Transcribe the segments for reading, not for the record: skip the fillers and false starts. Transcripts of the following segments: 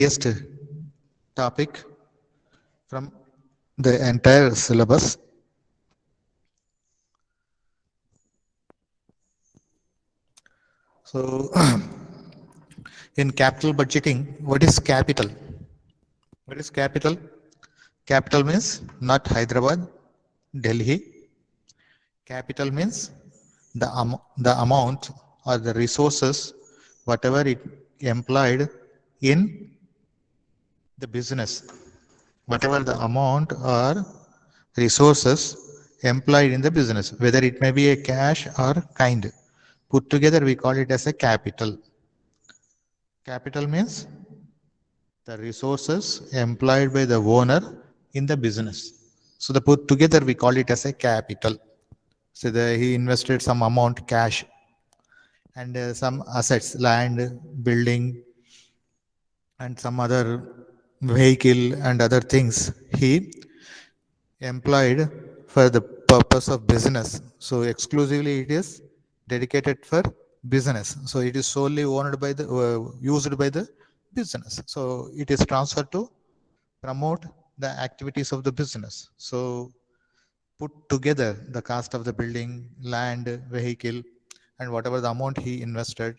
easiest topic from the entire syllabus. So, in capital budgeting, what is capital? What is capital? Capital means not Hyderabad, Delhi. Capital means the amount or the resources, whatever it employed in the business, whatever the amount or resources employed in the business, whether it may be a cash or kind. Put together, we call it as a capital. Capital means the resources employed by the owner in the business. So the put together, we call it as a capital. So he invested some amount cash and some assets, land, building, and some other vehicle and other things he employed for the purpose of business. So exclusively it is dedicated for business. So it is solely owned by the used by the business. So it is transferred to promote the activities of the business. So put together the cost of the building, land, vehicle, and whatever the amount he invested,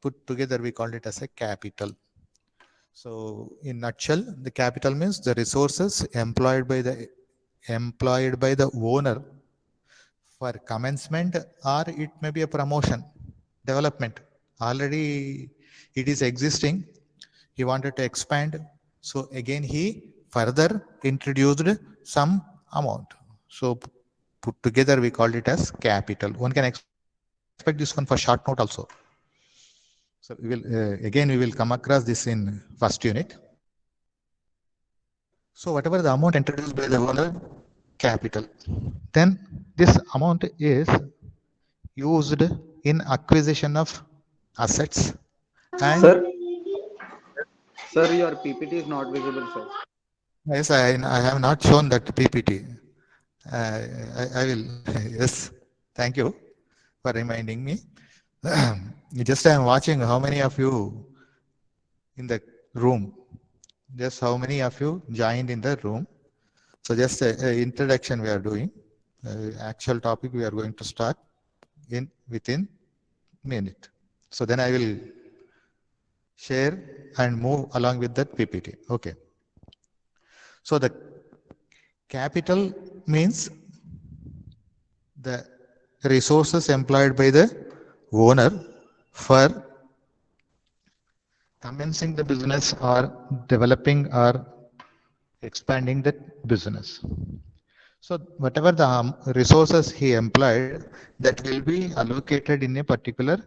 put together we call it as a capital. So in nutshell, the capital means the resources employed by the owner for commencement, or it may be a promotion, development. Already it is existing. He wanted to expand. So again, he further introduced some amount. So put together, we called it as capital. One can expect this one for short note also. So we will again we will come across this in first unit. So whatever the amount introduced by the owner, capital. Then this amount is used in acquisition of assets and Sir, sir, your PPT is not visible, sir. yes, I have not shown that PPT. I will. Yes, thank you for reminding me. Just I am watching how many of you in the room. Just how many of you joined in the room. So just a introduction we are doing. Actual topic we are going to start in within minute. So then I will share and move along with that PPT. Okay. So the capital means the resources employed by the owner for commencing the business or developing or expanding that business. So whatever the resources he employed, that will be allocated in a particular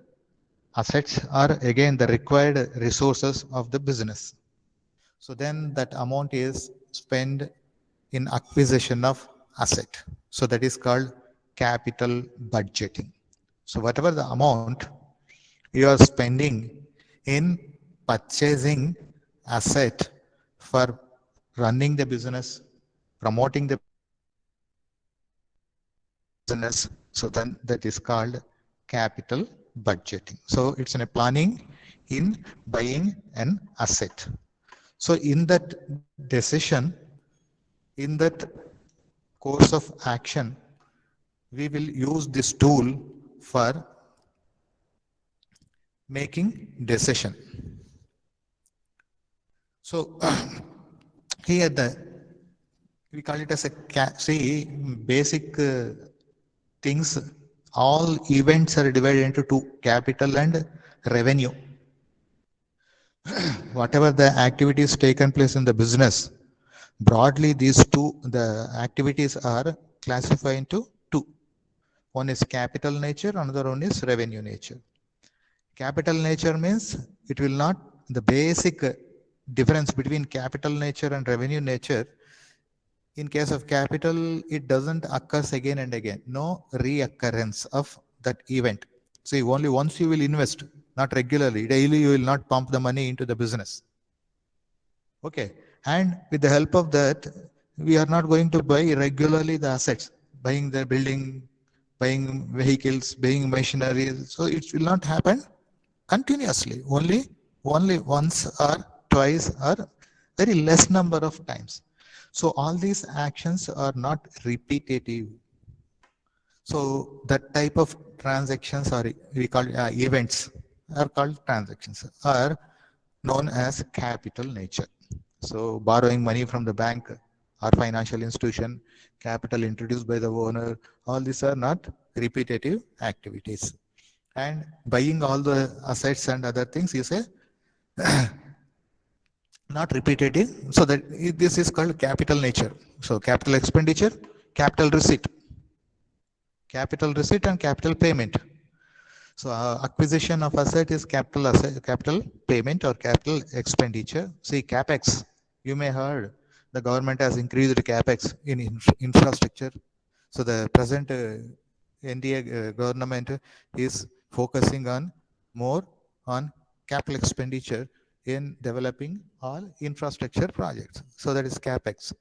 assets or again the required resources of the business. So then that amount is spent in acquisition of asset. So that is called capital budgeting. So whatever the amount you are spending in purchasing asset for running the business, promoting the business, so then that is called capital budgeting. So it's in a planning in buying an asset. So in that decision, in that course of action, we will use this tool for making decision. So here we call it as a see basic things. All events are divided into two: capital and revenue. Whatever the activities taken place in the business, broadly these two the activities are classified into two. One is capital nature, another one is revenue nature. Capital nature means it will not, the basic difference between capital nature and revenue nature, in case of capital, it doesn't occurs again and again. No reoccurrence of that event. See, only once you will invest, not regularly. Daily you will not pump the money into the business. Okay. And with the help of that, we are not going to buy regularly the assets, buying the building, buying vehicles, buying machinery. So it will not happen continuously, only once or twice or very less number of times. So all these actions are not repetitive. So that type of transactions, or we call events, are called transactions, are known as capital nature. So borrowing money from the bank or financial institution, capital introduced by the owner, all these are not repetitive activities. And buying all the assets and other things is a not repetitive. So that this is called capital nature. So capital expenditure, capital receipt and capital payment. So acquisition of asset is capital payment or capital expenditure. See capex. You may heard the government has increased capex in infrastructure. So the present NDA government is focusing on more on capital expenditure in developing all infrastructure projects. So that is capex,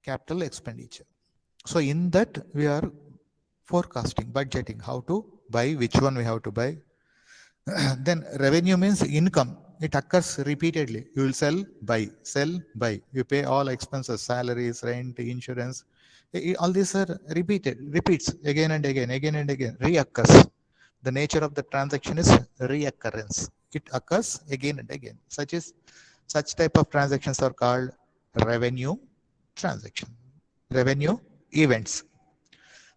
capital expenditure. So in that we are forecasting, budgeting, how to buy, which one we have to buy. Then revenue means income. It occurs repeatedly. You will sell, buy. You pay all expenses, salaries, rent, insurance. All these are repeats again and again, reoccurs. The nature of the transaction is reoccurrence. It occurs again and again. Such type of transactions are called revenue transaction, revenue events.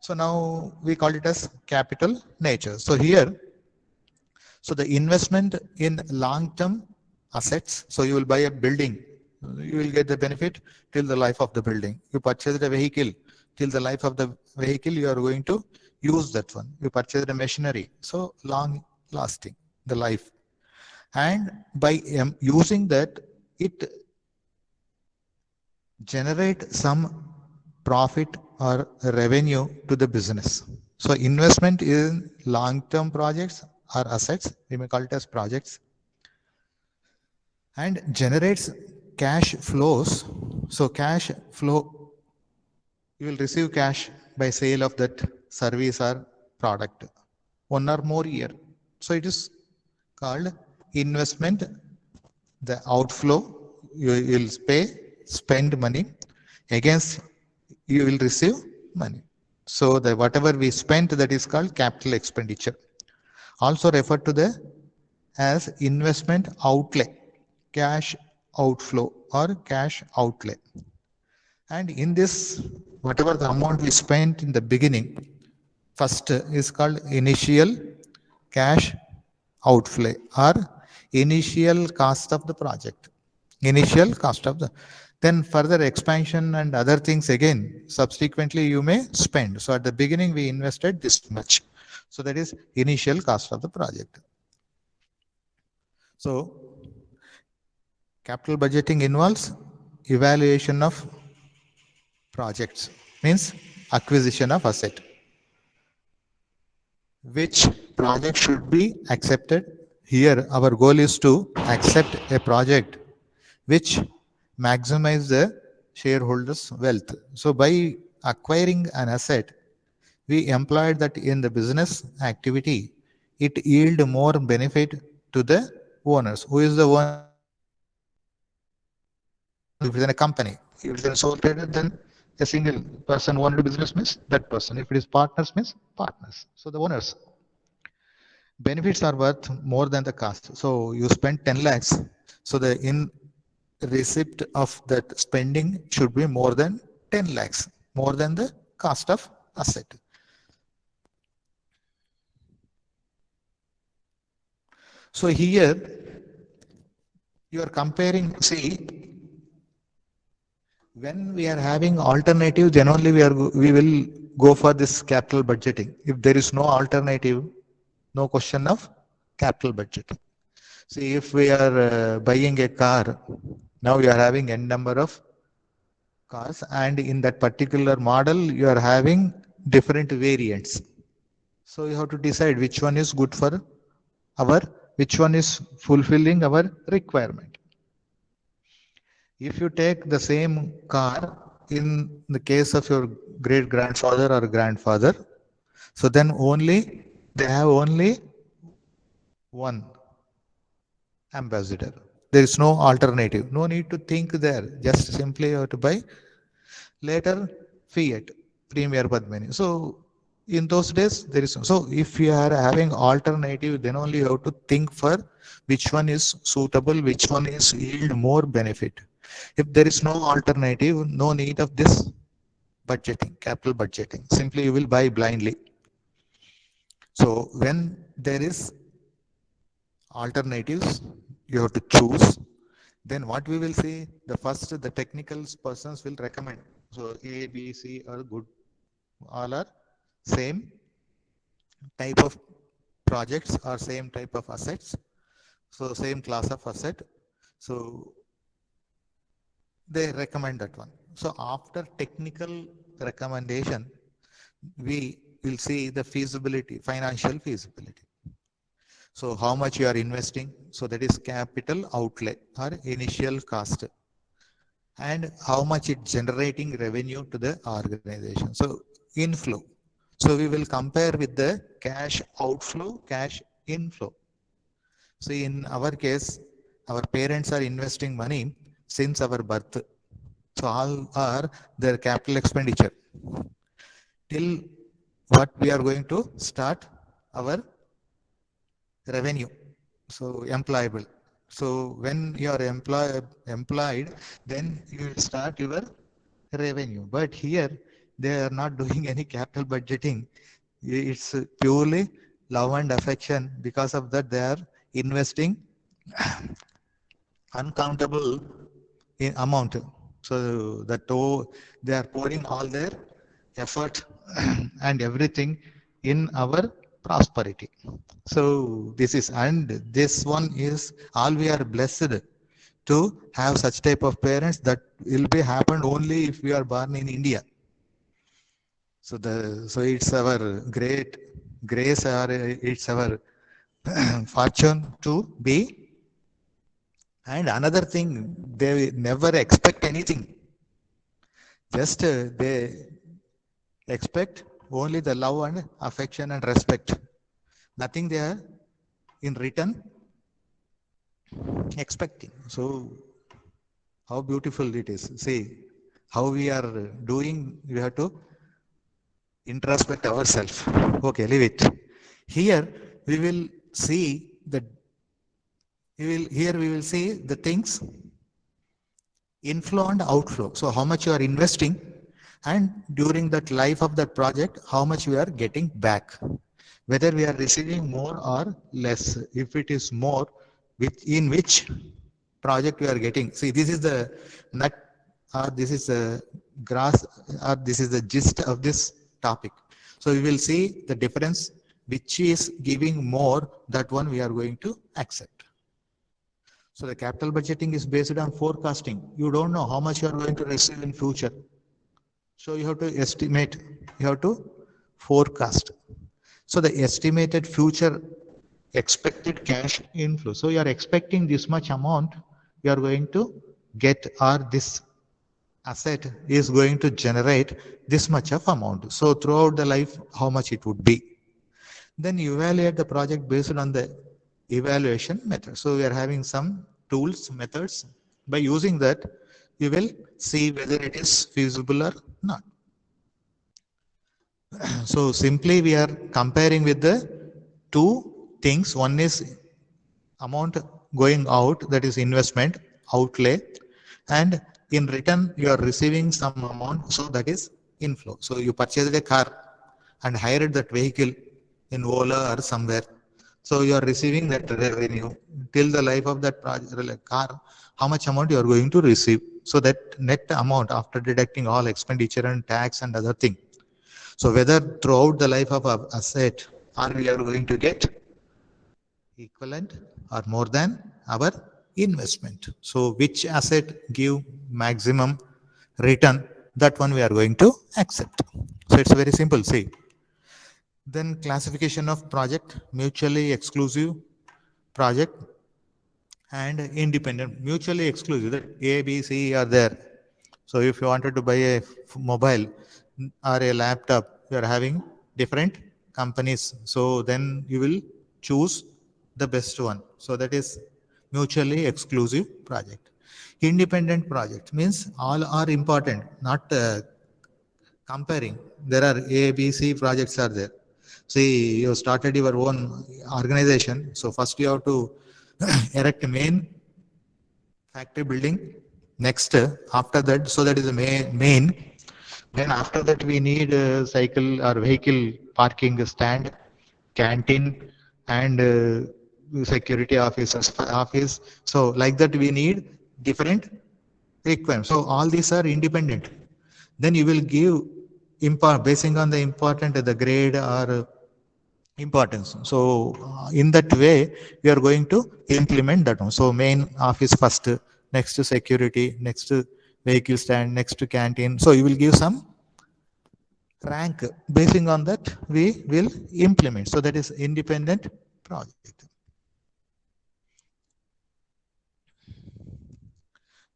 So now we call it as capital nature. So here, so the investment in long-term assets. So you will buy a building, you will get the benefit till the life of the building. You purchase a vehicle, till the life of the vehicle you are going to use that one. You purchase a machinery, so long lasting the life. And by using that, it generate some profit or revenue to the business. So investment in long-term projects or assets, we may call it as projects, and generates cash flows. So cash flow, you will receive cash by sale of that service or product 1 or more year. So it is called investment. The outflow, you will spend money, against you will receive money. So the whatever we spent, that is called capital expenditure. Also referred to the as investment outlay, cash outflow or cash outlay. And in this, whatever the amount we spent in the beginning, first is called initial cash outlay or initial cost of the project. Initial cost of the, then further expansion and other things again, subsequently you may spend. So at the beginning we invested this much. So that is initial cost of the project. So capital budgeting involves evaluation of projects, means acquisition of asset. Which project should be accepted? Here our goal is to accept a project which maximize the shareholders' wealth. So by acquiring an asset, we employed that in the business activity, it yield more benefit to the owners. Who is the owner? If it is in a company, if it is a sole trader, then a single person owned business means that person. If it is partners, means partners. So the owners. Benefits are worth more than the cost. So you spend 10 lakhs. So the in receipt of that spending should be more than 10 lakhs, more than the cost of asset. So here you are comparing, see, when we are having alternative, then only we will go for this capital budgeting. If there is no alternative, no question of capital budgeting. See, if we are buying a car, now you are having n number of cars, and in that particular model you are having different variants. So you have to decide which one is good for which one is fulfilling our requirement. If you take the same car in the case of your great grandfather or grandfather, so then they have only one ambassador, There is no alternative. No need to think there. Just simply you have to buy. Later, fiat, Premier Padmini. So in those days, there is so if you are having alternative, then only you have to think for which one is suitable, which one is yield more benefit. If there is no alternative, no need of this budgeting, capital budgeting. Simply you will buy blindly. So when there is alternatives, you have to choose. Then what we will see, the first the technical persons will recommend. So A, B, C are good, all are same type of projects or same type of assets, so same class of asset, so they recommend that one. So after technical recommendation, we will see the feasibility, financial feasibility. So how much you are investing, so that is capital outlay or initial cost, and how much it generating revenue to the organization. So inflow. So we will compare with the cash outflow, cash inflow. So in our case, our parents are investing money since our birth. So all are their capital expenditure till what we are going to start our revenue. So employable. So when you are employed, then you will start your revenue. But here they are not doing any capital budgeting. It's purely love and affection. Because of that, they are investing uncountable in amount. So that they are pouring all their effort and everything in our prosperity. So this is, and this one is all we are blessed to have such type of parents. That will be happened only if we are born in India. So so it's our great grace, or it's our fortune to be. And another thing, they never expect anything. Just they expect only the love and affection and respect. Nothing they are in return expecting. So how beautiful it is. See how we are doing. We have to introspect ourselves. Okay, leave it. Here we will see the here we will see the things inflow and outflow. So how much you are investing, and during that life of that project, how much we are getting back, whether we are receiving more or less. If it is more, in which project we are getting. See, this is the nut, or this is the grass, or this is the gist of this topic. So we will see the difference, which is giving more, that one we are going to accept. So the capital budgeting is based on forecasting. You don't know how much you are going to receive in future. So you have to estimate, you have to forecast. So the estimated future expected cash inflow. So you are expecting this much amount you are going to get, or this asset is going to generate this much of amount. So throughout the life, how much it would be. Then you evaluate the project based on the evaluation method. So we are having some tools, methods. By using that, you will see whether it is feasible or not. So simply we are comparing with the two things. One is amount going out, that is investment outlay, and in return you are receiving some amount, so that is inflow. So you purchased a car and hired that vehicle in Ola or somewhere. So you are receiving that revenue till the life of that project, car. How much amount you are going to receive? So that net amount after deducting all expenditure and tax and other thing. So whether throughout the life of our asset, or we are going to get equivalent or more than our investment. So which asset give maximum return, that one we are going to accept. So it's very simple. See, then classification of project: mutually exclusive project and independent. Mutually exclusive, that A, B, C are there. So if you wanted to buy a mobile or a laptop, you are having different companies. So then you will choose the best one. So that is mutually exclusive project. Independent project means all are important, not comparing. There are A, B, C projects are there. See, you started your own organization. So first you have to erect main factory building. Next, after that, so that is the main. Then after that, we need a cycle or vehicle parking stand, canteen, and security office. So like that, we need different requirements. So all these are independent. Then you will give basing on the important the grade or importance. So in that way, we are going to implement that one. So main office first, next to security, next to vehicle stand, next to canteen. So you will give some rank. Basing on that, we will implement. So that is independent project.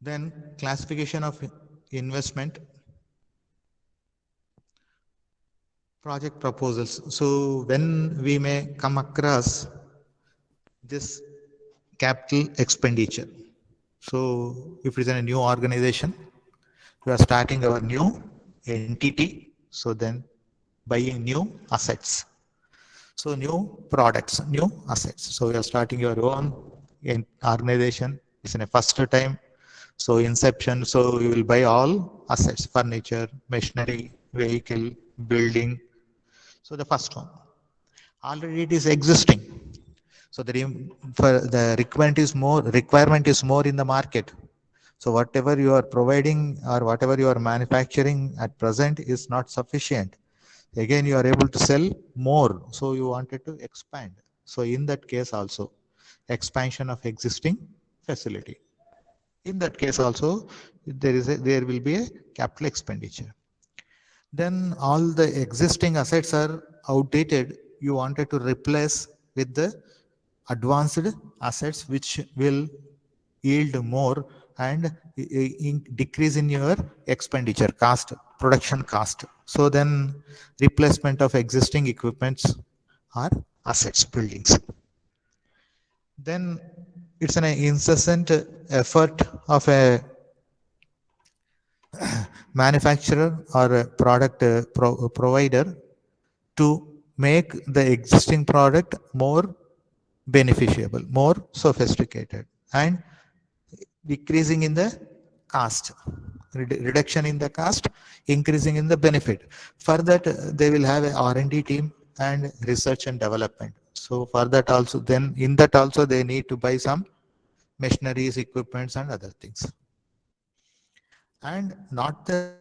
Then classification of investment project proposals. So when we may come across this capital expenditure. So if it is a new organization, we are starting our new entity. So then buying new assets. So new products, new assets. So we are starting your own organization. It's in a first time. So inception. So you will buy all assets, furniture, machinery, vehicle, building. So the first one. Already it is existing. So the requirement is more in the market. So whatever you are providing or whatever you are manufacturing at present is not sufficient. Again, you are able to sell more. So you wanted to expand. So in that case also, expansion of existing facility. In that case also, there will be a capital expenditure. Then all the existing assets are outdated. You wanted to replace with the advanced assets which will yield more and decrease in your expenditure cost, production cost. So then replacement of existing equipments or assets, buildings. Then it's an incessant effort of a manufacturer or a product provider to make the existing product more beneficiable, more sophisticated, and decreasing in the cost, reduction in the cost, increasing in the benefit. For that, they will have a R&D team and research and development. So for that also, then in that also they need to buy some machineries, equipments, and other things. And not the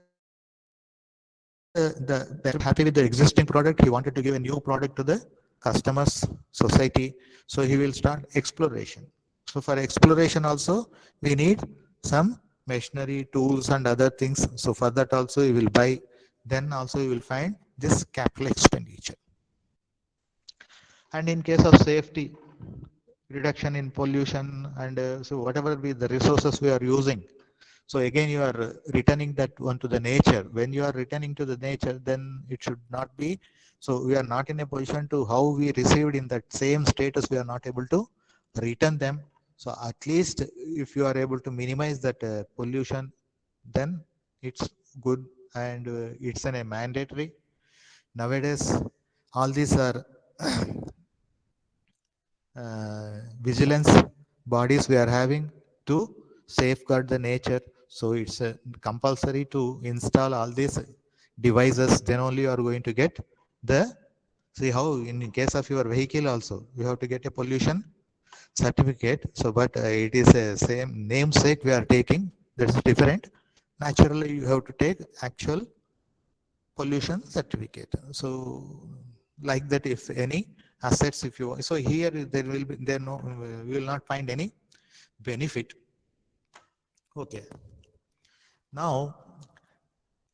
happy with the existing product, he wanted to give a new product to the customers, society. So he will start exploration. So for exploration also, we need some machinery, tools, and other things. So for that also, you will buy. Then also you will find this capital expenditure. And in case of safety, reduction in pollution, and so whatever be the resources we are using. So again, you are returning that one to the nature. When you are returning to the nature, then it should not be. So we are not in a position to how we received in that same status, we are not able to return them. So at least if you are able to minimize that pollution, then it's good, and it's a mandatory. Nowadays, all these are vigilance bodies we are having to safeguard the nature. So it's compulsory to install all these devices. Then only you are going to get the, see how in case of your vehicle also, you have to get a pollution certificate. So, but it is a same namesake we are taking. That's different. Naturally, you have to take actual pollution certificate. So like that, if any assets, if you, so here there will be, there no, we will not find any benefit. Okay. Now,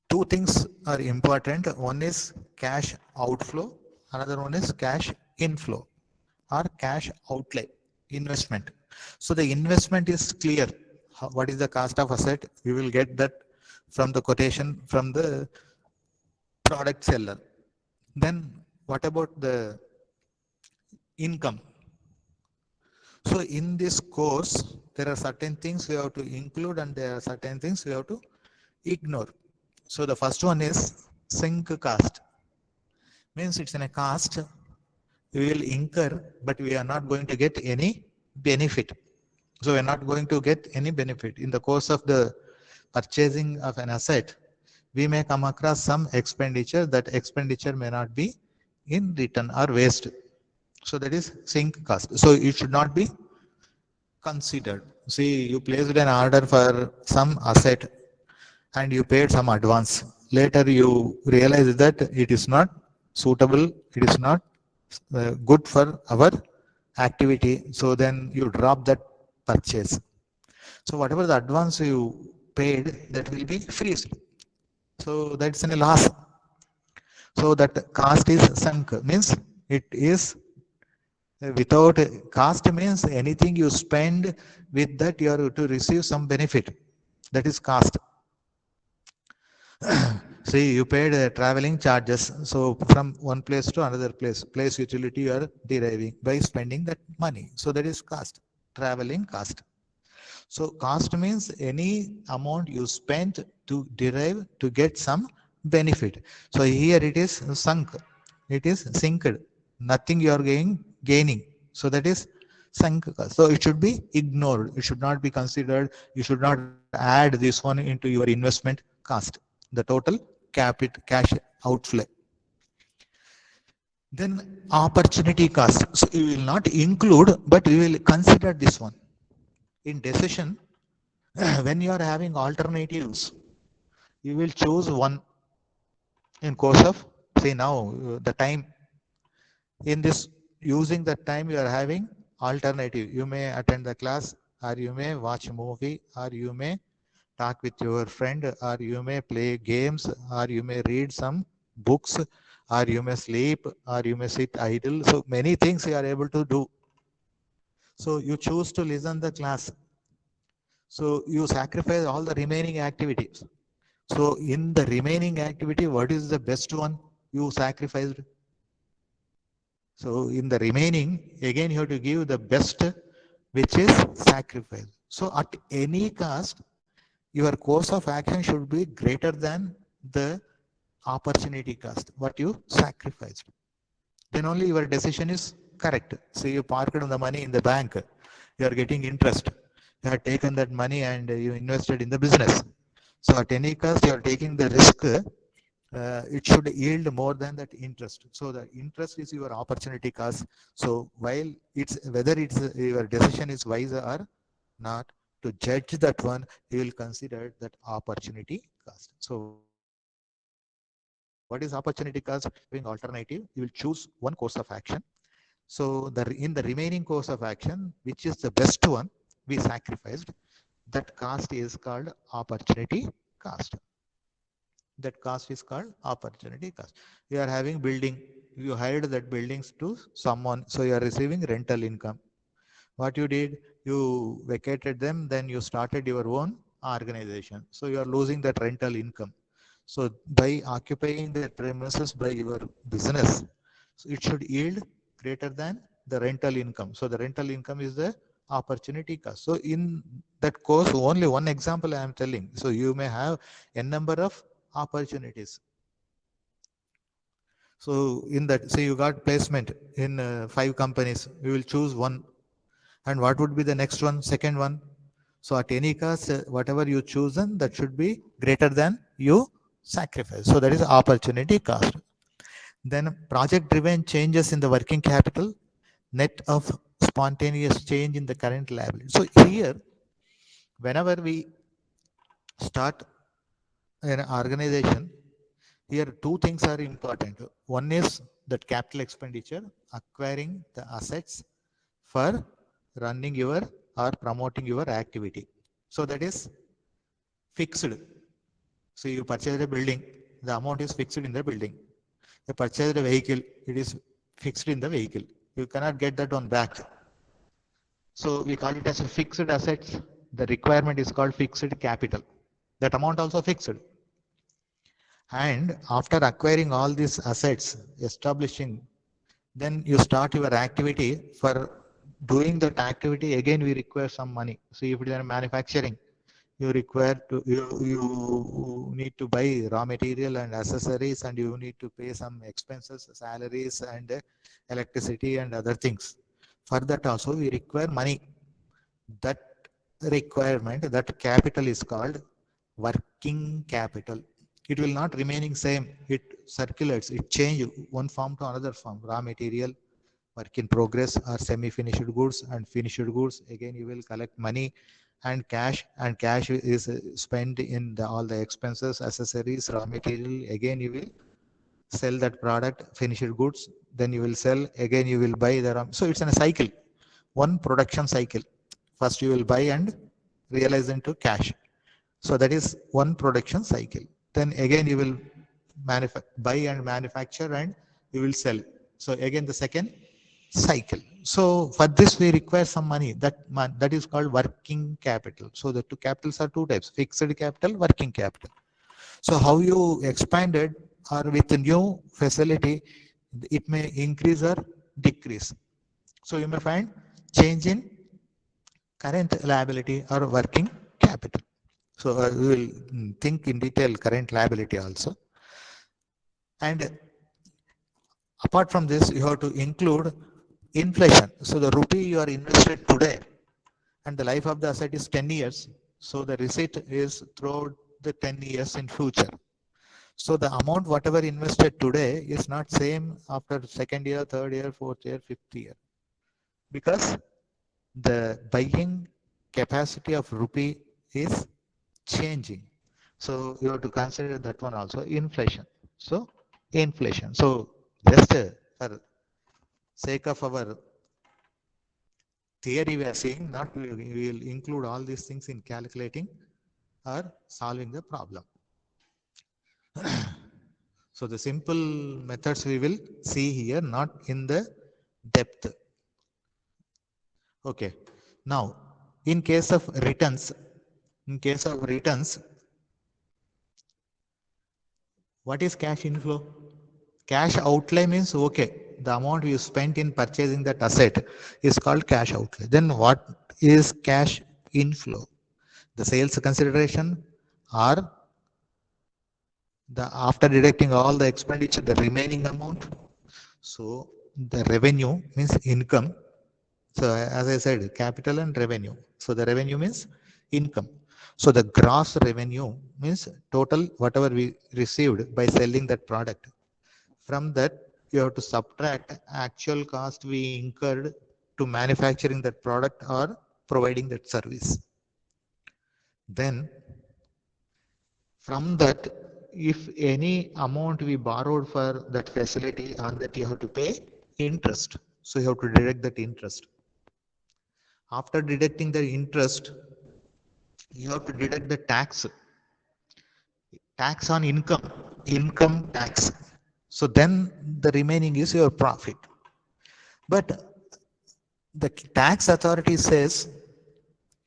two things are important. One is cash outflow. Another one is cash inflow or cash outlay, investment. So the investment is clear. What is the cost of asset? We will get that from the quotation from the product seller. Then what about the income? So in this course, there are certain things we have to include and there are certain things we have to ignore. So the first one is sink cost. Means it's in a cost we will incur, but we are not going to get any benefit. So we are not going to get any benefit. In the course of the purchasing of an asset, we may come across some expenditure. That expenditure may not be in return or waste. So that is sink cost. So it should not be considered. See, you placed an order for some asset and you paid some advance. Later you realize that it is not suitable, it is not good for our activity. So then you drop that purchase. So whatever the advance you paid, that will be freezed. So that's in a loss. So that cost is sunk, means it is without cost, means anything you spend with that you are to receive some benefit. That is cost. See, you paid traveling charges. So from one place to another place utility you are deriving by spending that money. So that is cost, traveling cost. So cost means any amount you spent to derive to get some benefit. So here it is sunk, it is sinked, nothing you are gaining. So that is sunk cost. So it should be ignored. It should not be considered. You should not add this one into your investment cost, the total cash outlay. Then opportunity cost. So you will not include, but we will consider this one in decision. When you are having alternatives, you will choose one in course of, say now, the time. In this, using the time you are having alternative. You may attend the class, or you may watch a movie, or you may talk with your friend, or you may play games, or you may read some books, or you may sleep, or you may sit idle. So many things you are able to do. So you choose to listen the class. So you sacrifice all the remaining activities. So in the remaining activity, what is the best one you sacrificed? So in the remaining, again you have to give the best, which is sacrifice. So at any cost, your course of action should be greater than the opportunity cost, what you sacrificed. Then only your decision is correct. So you parked the money in the bank, you are getting interest. You have taken that money and you invested in the business. So at any cost, you are taking the risk. It should yield more than that interest. So the interest is your opportunity cost. So while it's whether it's your decision is wise or not, to judge that one, you will consider that opportunity cost. So what is opportunity cost? Having alternative, you will choose one course of action. So in the remaining course of action, which is the best one, we sacrificed. That cost is called opportunity cost. That cost is called opportunity cost. You are having building, you hired that buildings to someone, so you are receiving rental income. What you did, you vacated them, then you started your own organization, so you are losing that rental income. So by occupying the premises by your business, so it should yield greater than the rental income. So the rental income is the opportunity cost. So in that course, only one example I am telling. So you may have a number of opportunities. So in that, say you got placement in 5 companies, you will choose one. And what would be the next one, second one? So at any cost, whatever you chosen, that should be greater than you sacrifice. So that is opportunity cost. Then project driven changes in the working capital, net of spontaneous change in the current liability. So here, whenever we start an organization, here two things are important. One is that capital expenditure, acquiring the assets for running your or promoting your activity. So that is fixed. So you purchase a building, the amount is fixed in the building. You purchase a vehicle, it is fixed in the vehicle. You cannot get that on back. So we call it as a fixed assets. The requirement is called fixed capital. That amount also fixed. And after acquiring all these assets, establishing, then you start your activity for doing that activity, again we require some money. So if it is manufacturing, you require to you need to buy raw material and accessories, and you need to pay some expenses, salaries and electricity and other things. For that also we require money. That requirement, that capital is called working capital. It will not remaining same. It circulates, it change one form to another form. Raw material, work in progress, or semi-finished goods and finished goods. Again, you will collect money and cash is spent in all the expenses, accessories, raw material. Again, you will sell that product, finished goods. Then you will sell. Again, you will buy the raw. So it's in a cycle, one production cycle. First, you will buy and realize into cash. So that is one production cycle. Then again, you will buy and manufacture and you will sell. So again, the second cycle. So for this, we require some money. That is called working capital. So the two capitals are two types: fixed capital, working capital. So how you expanded or with a new facility, it may increase or decrease. So you may find change in current liability or working capital. So we will think in detail current liability also. And apart from this, you have to include inflation. So the rupee you are invested today and the life of the asset is 10 years. So the receipt is throughout the 10 years in future. So the amount whatever invested today is not same after second year, third year, fourth year, fifth year, because the buying capacity of rupee is changing. So you have to consider that one also, inflation. So inflation. So just for sake of our theory, we are saying not we will include all these things in calculating or solving the problem. So the simple methods we will see here, not in the depth. Okay. Now, in case of returns, what is cash inflow? Cash outlay means, okay, the amount you spent in purchasing that asset is called cash outlay. Then what is cash inflow? The sales consideration, or the after deducting all the expenditure, the remaining amount. So the revenue means income. So as I said, capital and revenue. So the revenue means income. So the gross revenue means total whatever we received by selling that product. From that, you have to subtract actual cost we incurred to manufacturing that product or providing that service. Then from that, if any amount we borrowed for that facility, on that you have to pay interest. So you have to deduct that interest. After deducting the interest, you have to deduct the tax on income tax. So then the remaining is your profit. But the tax authority says,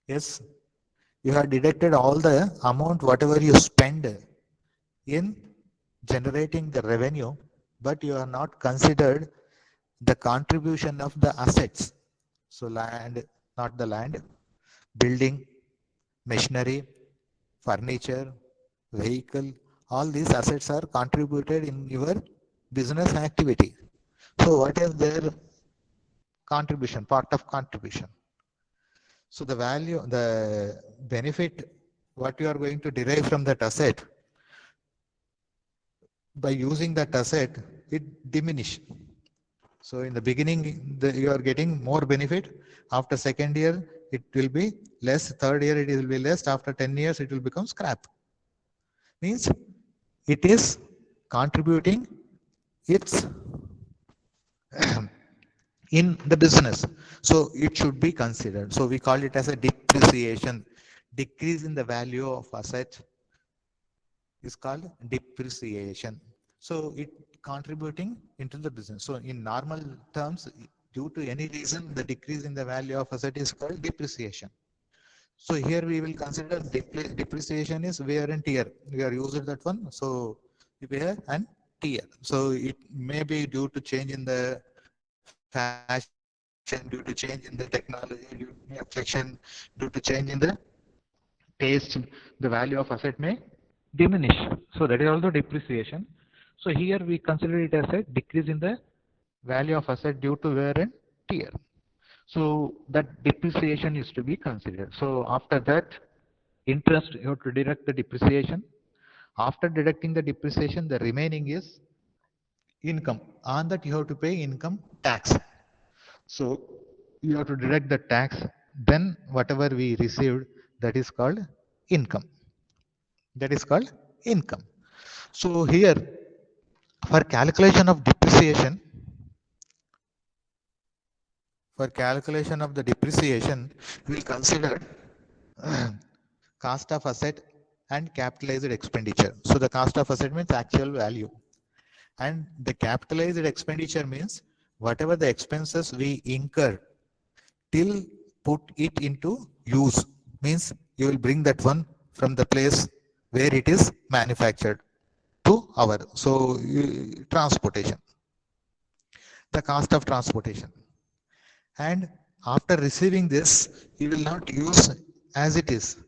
yes, you have deducted all the amount whatever you spend in generating the revenue, but you are not considered the contribution of the assets. So land, not the land, building, machinery, furniture, vehicle, all these assets are contributed in your business activity. So what is their contribution, part of contribution? So the value, the benefit, what you are going to derive from that asset, by using that asset, it diminish. So in the beginning, you are getting more benefit. After second year, it will be less. Third year, it will be less. After 10 years, it will become scrap. Means it is contributing its in the business. So it should be considered. So we call it as a depreciation. Decrease in the value of asset is called depreciation. So it contributing into the business. So in normal terms, due to any reason, the decrease in the value of asset is called depreciation. So here we will consider depreciation is wear and tear. We are using that one. So wear and tear. So it may be due to change in the fashion, due to change in the technology, due to inflation, due to change in the taste, the value of asset may diminish. So that is also depreciation. So here we consider it as a decrease in the value of asset due to wear and tear. So that depreciation is to be considered. So after that, interest, you have to deduct the depreciation. After deducting the depreciation, the remaining is income. On that, you have to pay income tax. So you have to deduct the tax. Then whatever we received, that is called income. That is called income. So here, for calculation of depreciation, we will consider cost of asset and capitalized expenditure. So the cost of asset means actual value, and the capitalized expenditure means whatever the expenses we incur till put it into use, means you will bring that one from the place where it is manufactured to our transportation, the cost of transportation. And after receiving this, you will not use as it is.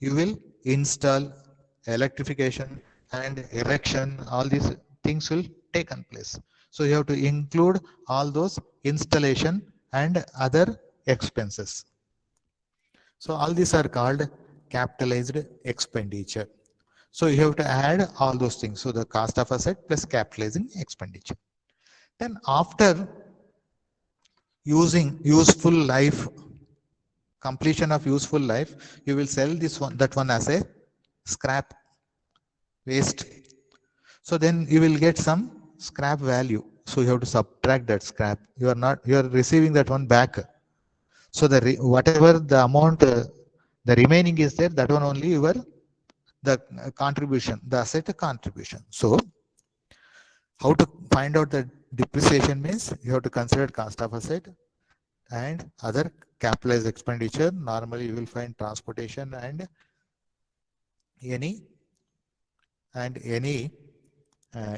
You will install electrification and erection. All these things will take place. So you have to include all those installation and other expenses. So all these are called capitalized expenditure. So you have to add all those things. So the cost of asset plus capitalizing expenditure. Then after useful life, completion of useful life, you will sell that one as a scrap waste. So then you will get some scrap value. So you have to subtract that scrap. You are receiving that one back. So whatever the amount, the remaining is there, that one only the contribution, the asset contribution. So how to find out the depreciation means you have to consider cost of asset and other capitalized expenditure. Normally you will find transportation and any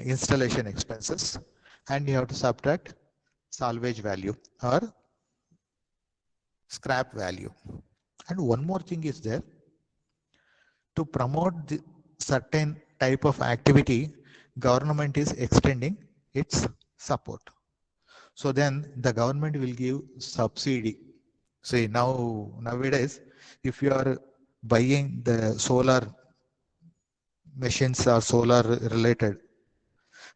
installation expenses, and you have to subtract salvage value or scrap value. And one more thing is there, to promote the certain type of activity, government is extending its support. So then the government will give subsidy. See, nowadays, if you are buying the solar machines or solar related,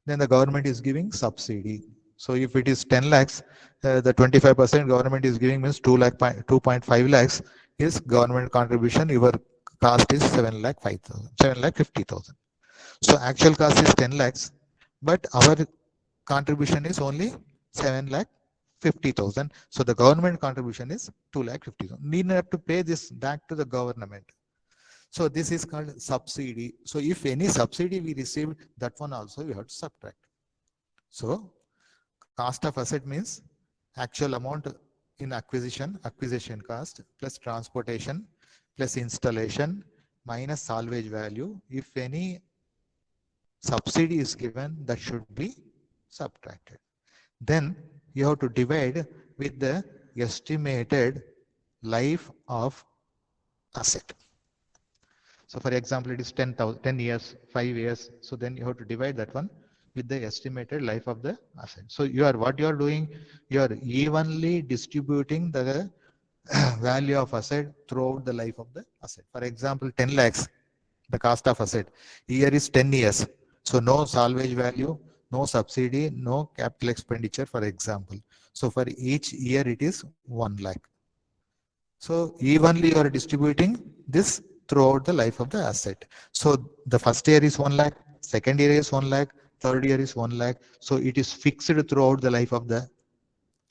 then the government is giving subsidy. So if it is 10 lakhs, the 25% government is giving means 2.5 lakhs is government contribution. Your cost is 7,50,000. So actual cost is 10 lakhs, but our contribution is only 7,50,000. So the government contribution is 2,50,000. Need not to pay this back to the government. So this is called subsidy. So if any subsidy we received, that one also we have to subtract. So cost of asset means actual amount in acquisition cost plus transportation plus installation minus salvage value. If any subsidy is given, that should be subtracted. Then you have to divide with the estimated life of asset. So for example, it is 10 years, 5 years. So then you have to divide that one with the estimated life of the asset. So what you are doing, you are evenly distributing the value of asset throughout the life of the asset. For example, 10 lakhs, the cost of asset. Here is 10 years. So no salvage value, no subsidy, no capital expenditure, for example. So for each year, it is 1 lakh. So evenly you are distributing this throughout the life of the asset. So the first year is 1 lakh, second year is 1 lakh, third year is 1 lakh. So it is fixed throughout the life of the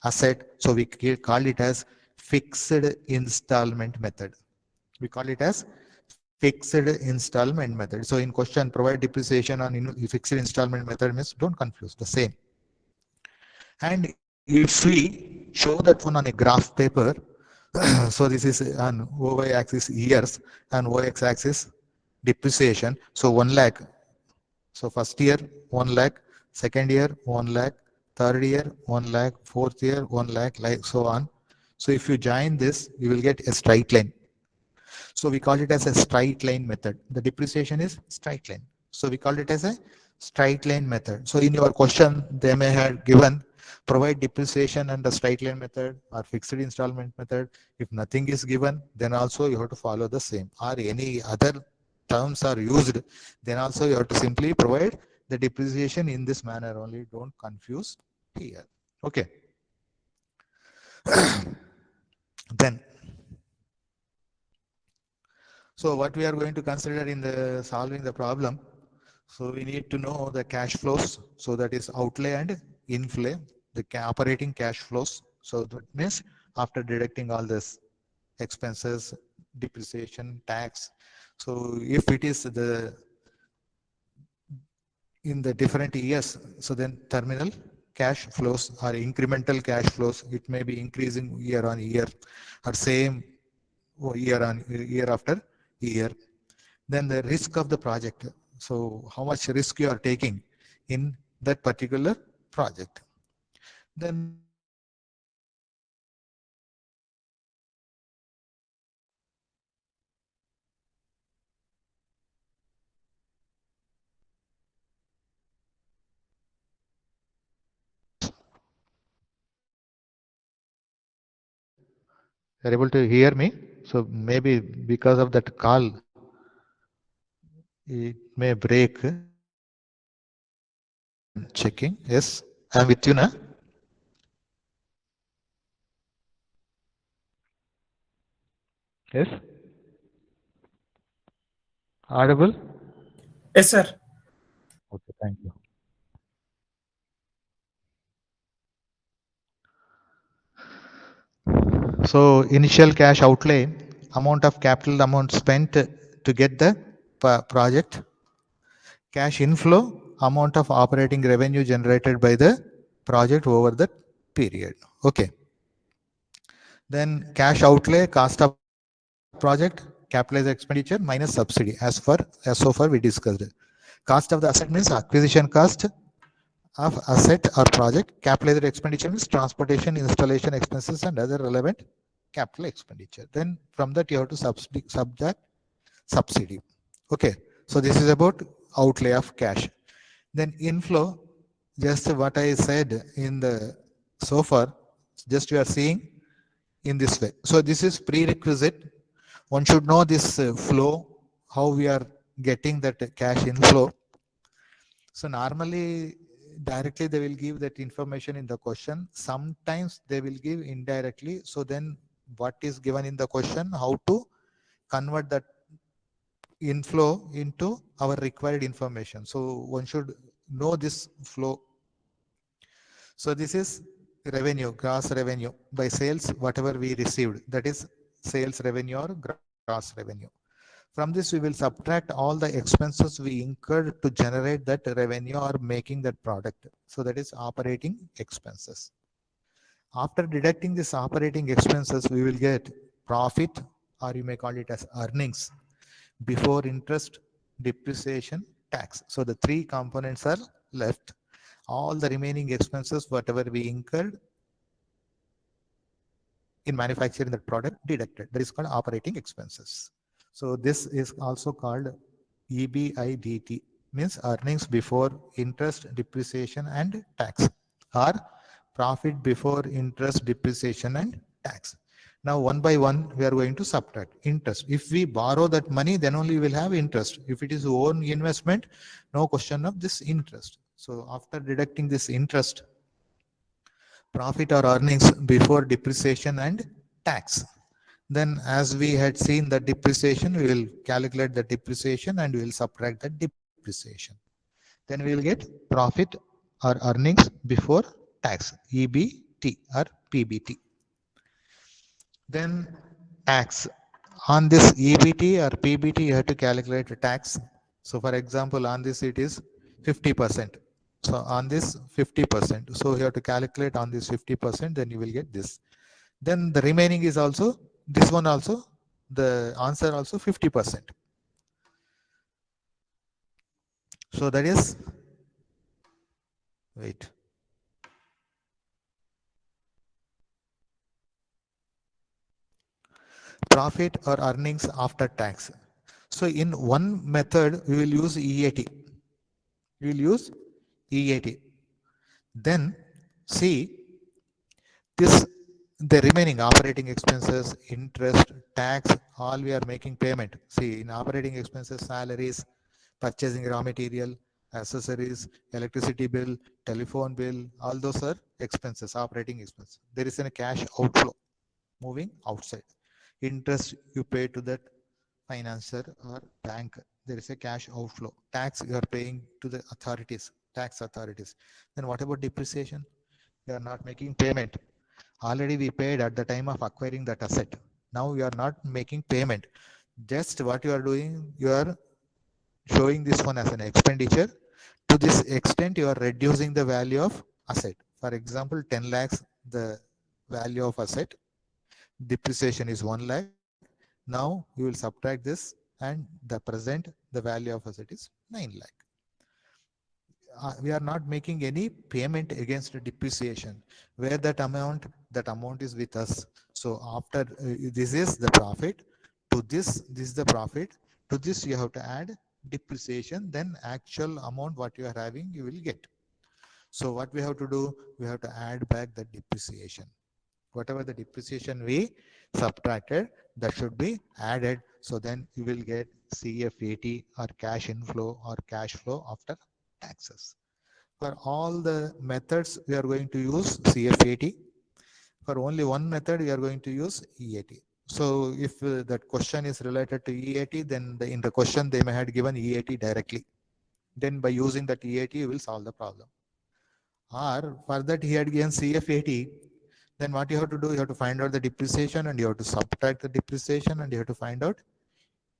asset. So we call it as fixed installment method. We call it as fixed installment method. So in question, provide depreciation on fixed installment method means don't confuse, the same. And if we show that one on a graph paper, so this is on y axis years and x axis depreciation. So 1 lakh. So first year 1 lakh, second year 1 lakh, third year 1 lakh, fourth year 1 lakh, like so on. So if you join this, you will get a straight line. So we call it as a straight line method. The depreciation is straight line. So we call it as a straight line method. So in your question, they may have given provide depreciation and the straight line method or fixed installment method. If nothing is given, then also you have to follow the same. Or any other terms are used, then also you have to simply provide the depreciation in this manner only. Don't confuse here. Okay. Then so what we are going to consider in the solving the problem. So we need to know the cash flows. So that is outlay and inflow, the operating cash flows. So that means after deducting all this expenses, depreciation, tax. So if it is the in the different years, so then terminal cash flows or incremental cash flows, it may be increasing year on year or same year after year. Then the risk of the project. So how much risk you are taking in that particular project. Then you're able to hear me. So maybe because of that call, it may break. Checking. Yes, I'm with you now. Yes. Audible? Yes, sir. Okay, thank you. So initial cash outlay, amount of capital amount spent to get the project. Cash inflow, amount of operating revenue generated by the project over the period. Okay. Then cash outlay, cost of project, capitalized expenditure minus subsidy as so far we discussed. Cost of the asset means acquisition cost of asset or project. Capitalized expenditure means transportation, installation expenses and other relevant capital expenditure. Then from that you have to subtract subsidy. Okay. So this is about outlay of cash. Then inflow, just what I said in the so far, just you are seeing in this way. So this is prerequisite. One should know this flow, how we are getting that cash inflow. So normally directly they will give that information in the question. Sometimes they will give indirectly. So then what is given in the question, how to convert that inflow into our required information. So one should know this flow. So this is revenue, gross revenue by sales, whatever we received, that is sales revenue or gross revenue. From this, we will subtract all the expenses we incurred to generate that revenue or making that product. So that is operating expenses. After deducting this operating expenses, we will get profit, or you may call it as earnings, before interest, depreciation, tax. So the three components are left. All the remaining expenses, whatever we incurred in manufacturing that product, deducted. That is called operating expenses. So this is also called EBIDT, means earnings before interest, depreciation and tax, or profit before interest, depreciation and tax. Now one by one we are going to subtract interest. If we borrow that money, then only we will have interest. If it is own investment, no question of this interest. So after deducting this interest, profit or earnings before depreciation and tax. Then as we had seen the depreciation, we will calculate the depreciation and we will subtract the depreciation. Then we will get profit or earnings before tax, EBT or PBT. Then tax. On this EBT or PBT, you have to calculate the tax. So for example, on this it is 50%. So on this 50%. So you have to calculate on this 50%, then you will get this. Then the remaining is also, this one also, the answer also 50%. So that is, wait. profit or earnings after tax. So in one method, we will use EAT. We will use EAT. Then see this, the remaining operating expenses, interest, tax, all we are making payment. See, in operating expenses, salaries, purchasing raw material, accessories, electricity bill, telephone bill, all those are expenses, operating expenses. There is a cash outflow moving outside. Interest you pay to that financier or bank, there is a cash outflow. Tax you are paying to the authorities, tax authorities. Then what about depreciation? You are not making payment. Already we paid at the time of acquiring that asset. Now you are not making payment. Just what you are doing, you are showing this one as an expenditure. To this extent, you are reducing the value of asset. For example, 10 lakhs, the value of asset, depreciation is 1 lakh. Now you will subtract this, and the present, the value of asset is 9 lakh. We are not making any payment against depreciation, where that amount is with us. So after this is the profit, to this is the profit, to this you have to add depreciation, then actual amount what you are having you will get. So what we have to do, we have to add back the depreciation. Whatever the depreciation we subtracted, that should be added. So then you will get CFAT, or cash inflow or cash flow after taxes. For all the methods, we are going to use CFAT. For only one method, we are going to use EAT. So if that question is related to EAT, then in the question they may have given EAT directly. Then by using that EAT, you will solve the problem. Or for that he had given CFAT, then what you have to do, you have to find out the depreciation, and you have to subtract the depreciation, and you have to find out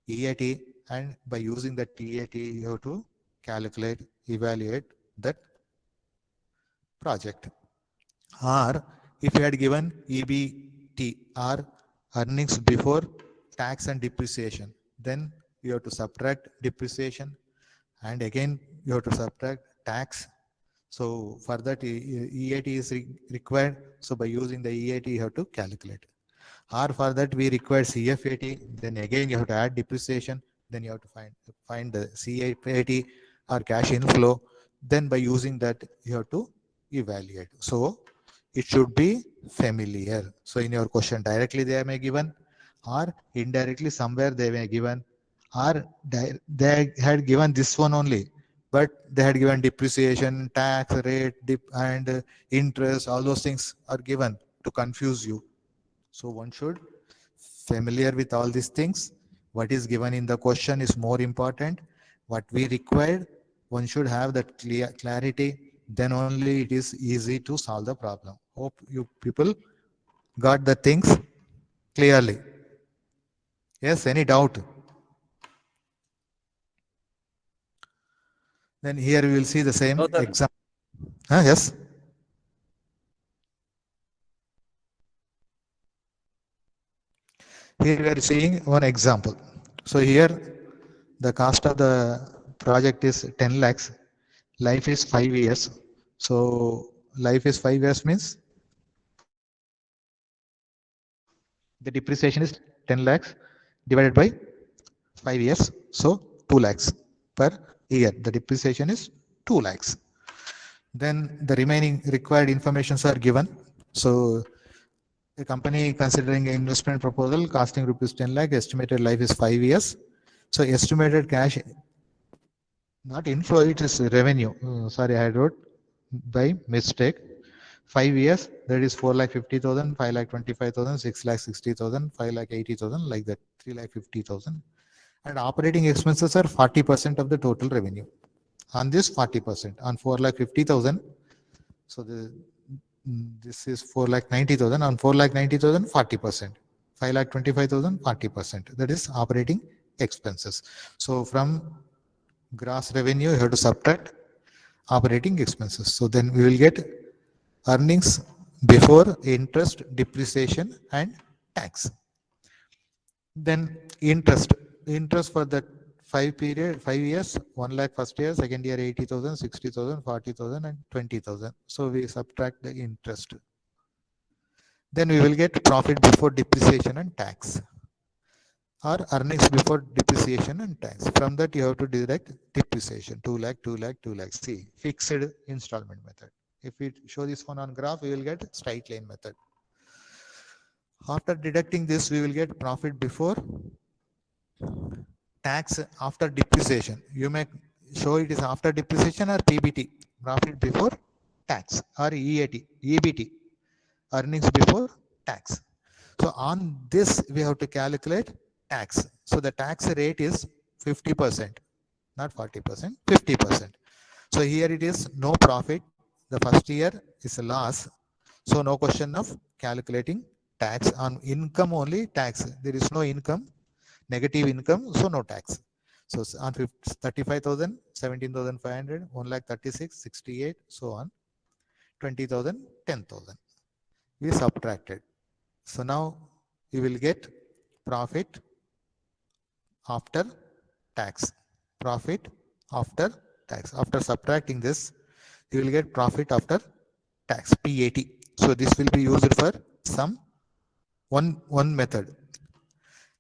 EAT, and by using that EAT, you have to calculate, evaluate that project. Or if you had given EBT, or earnings before tax and depreciation, then you have to subtract depreciation, and again you have to subtract tax. So for that EAT is required. So by using the EAT, you have to calculate. Or for that we require CFAT, then again you have to add depreciation, then you have to find the CFAT or cash inflow. Then by using that, you have to evaluate. So it should be familiar. So in your question, directly they may given, or indirectly somewhere they may given, or they had given this one only, but they had given depreciation, tax rate, and interest. All those things are given to confuse you. So one should familiar with all these things. What is given in the question is more important. What we required, one should have that clarity. Then only it is easy to solve the problem. Hope you people got the things clearly. Yes, any doubt? Then here we will see the same No, sir. example. Yes. Here we are seeing one example. So here the cost of the project is 10 lakhs. Life is 5 years. So life is 5 years means the depreciation is 10 lakhs divided by 5 years. So 2 lakhs per year. The depreciation is 2 lakhs. Then the remaining required informations are given. So the company considering investment proposal costing rupees 10 lakh, estimated life is 5 years. So estimated cash, not inflow, it is revenue. Sorry, I wrote by mistake. 5 years, that is 4,50,000, 5,25,000, 6,60,000, 5,80,000, like that, 3,50,000. And operating expenses are 40% of the total revenue. On this 40%, on 4,50,000, so this is 4,90,000, on 4,90,000, 40%. 5,25,000, 40%. That is operating expenses. So from gross revenue, you have to subtract operating expenses. So then we will get earnings before interest, depreciation, and tax. Then interest for that 5 years, 1 lakh first year, second year 80,000, 60,000, 40,000, and 20,000. So we subtract the interest. Then we will get profit before depreciation and tax. or earnings before depreciation and tax. From that you have to deduct depreciation, 2 lakh, 2 lakh, 2 lakh. See, fixed installment method. If we show this one on graph, we will get straight line method. After deducting this, we will get profit before tax after depreciation. You may show it is after depreciation or PBT, profit before tax, or EBT, earnings before tax. So on this, we have to calculate tax. So the tax rate is 50%, not 40%, 50%. So here it is no profit. The first year is a loss. So no question of calculating tax on income, only tax. There is no income, negative income, so no tax. So on 35,000, 17,500, 1 lakh 36, 68, so on, 20,000, 10,000. We subtracted. So now you will get profit after tax. Profit after tax. After subtracting this, you will get profit after tax, PAT. So this will be used for some one method.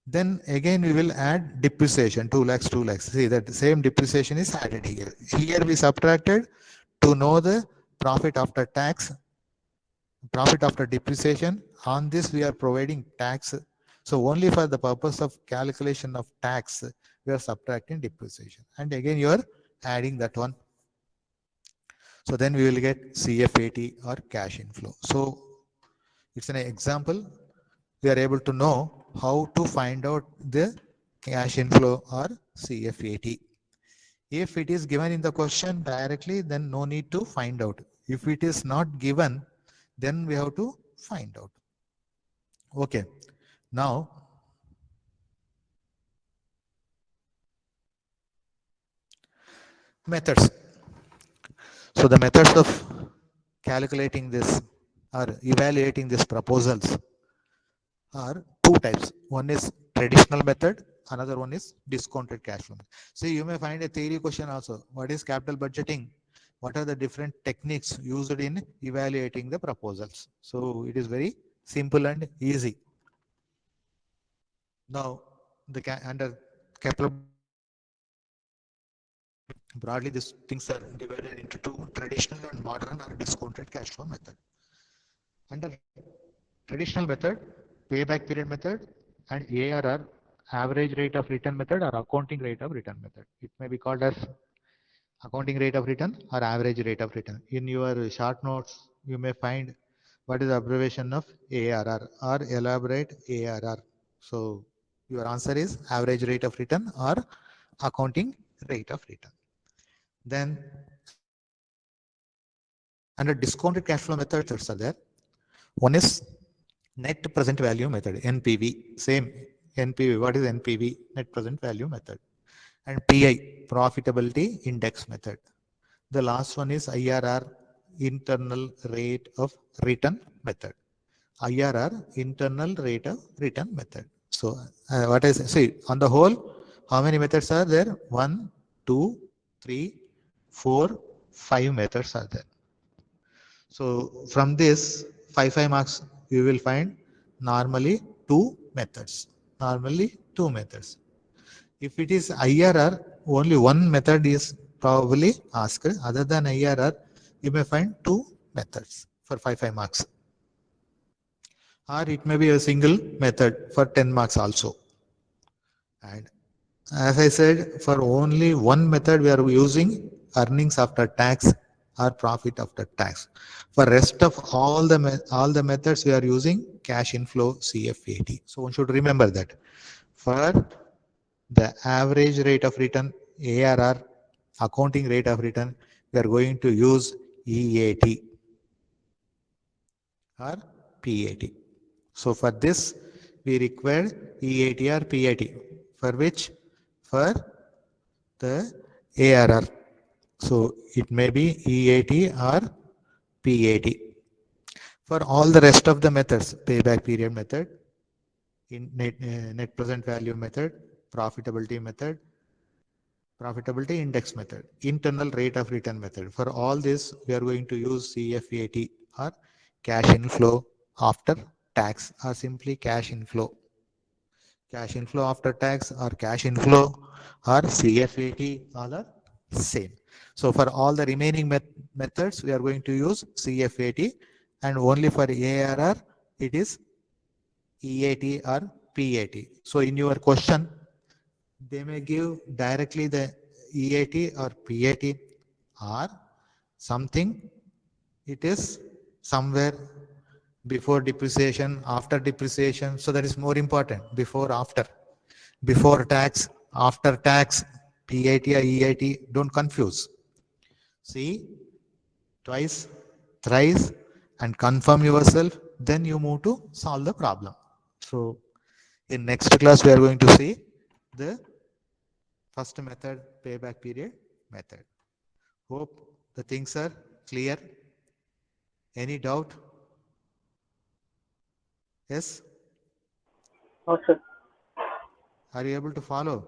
Then again we will add depreciation, 2 lakhs, 2 lakhs. See that same depreciation is added here. Here we subtracted to know the profit after tax, profit after depreciation. On this we are providing tax. So only for the purpose of calculation of tax, we are subtracting depreciation. And again you are adding that one. So then we will get CFAT or cash inflow. So it's an example. We are able to know how to find out the cash inflow or CFAT. If it is given in the question directly, then no need to find out. If it is not given, then we have to find out. Okay. Now, methods. So the methods of calculating this or evaluating these proposals are two types. One is traditional method, another one is discounted cash flow. See, you may find a theory question also. What is capital budgeting? What are the different techniques used in evaluating the proposals? So it is very simple and easy. Now, under capital, broadly these things are divided into two: traditional and modern or discounted cash flow method. Under traditional method, payback period method, and ARR, average rate of return method or accounting rate of return method. It may be called as accounting rate of return or average rate of return. In your short notes, you may find what is the abbreviation of ARR or elaborate ARR. So your answer is average rate of return or accounting rate of return. Then under discounted cash flow methods are there. One is net present value method, NPV. Same NPV. What is NPV? Net present value method. And PI, profitability index method. The last one is IRR, internal rate of return method. IRR, internal rate of return method. So what I say, on the whole, how many methods are there? 1, 2, 3, 4, 5 methods are there. So from this 5 marks, you will find normally two methods. Normally two methods. If it is IRR, only one method is probably asked. Other than IRR, you may find two methods for 5 marks. Or it may be a single method for 10 marks also. And as I said, for only one method we are using earnings after tax or profit after tax. For rest of all the methods we are using cash inflow CFAT. So one should remember that. For the average rate of return, ARR, accounting rate of return, we are going to use EAT or PAT. So for this, we require EAT or PAT. For which? For the ARR. So it may be EAT or PAT. For all the rest of the methods, payback period method, net present value method, profitability method, profitability index method, internal rate of return method. For all this, we are going to use CFAT or cash inflow after tax or simply cash inflow. Cash inflow after tax or cash inflow or CFAT, all are same. So for all the remaining methods, we are going to use CFAT, and only for ARR, it is EAT or PAT. So in your question, they may give directly the EAT or PAT, or something it is somewhere before depreciation, after depreciation. So that is more important. Before, after. Before tax, after tax, PAT or EAT, don't confuse. See twice, thrice, and confirm yourself. Then you move to solve the problem. So in next class, we are going to see the first method, payback period method. Hope the things are clear. Any doubt? Yes? No, sir. Are you able to follow?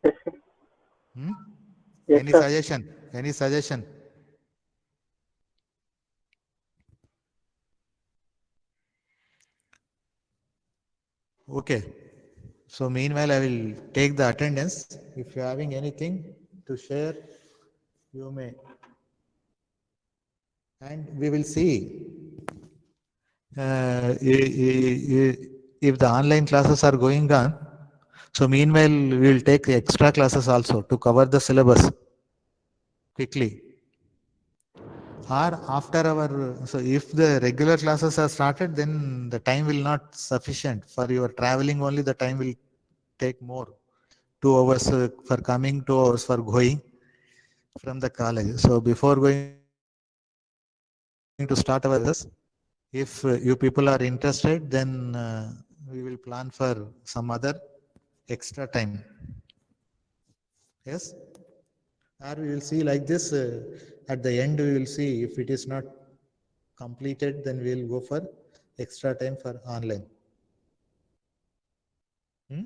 Yes, sir. Hmm? Yes, Any sir. suggestion? Any suggestion? Okay. So meanwhile, I will take the attendance. If you're having anything to share, you may. And we will see if the online classes are going on. So meanwhile, we will take extra classes also to cover the syllabus quickly. Or after our, so if the regular classes are started, then the time will not sufficient for your traveling. Only the time will take more. 2 hours for coming, 2 hours for going from the college. So before going to start our classes, if you people are interested, then we will plan for some other extra time. Yes, or we will see like this. At the end, we will see if it is not completed, then we will go for extra time for online. Hmm?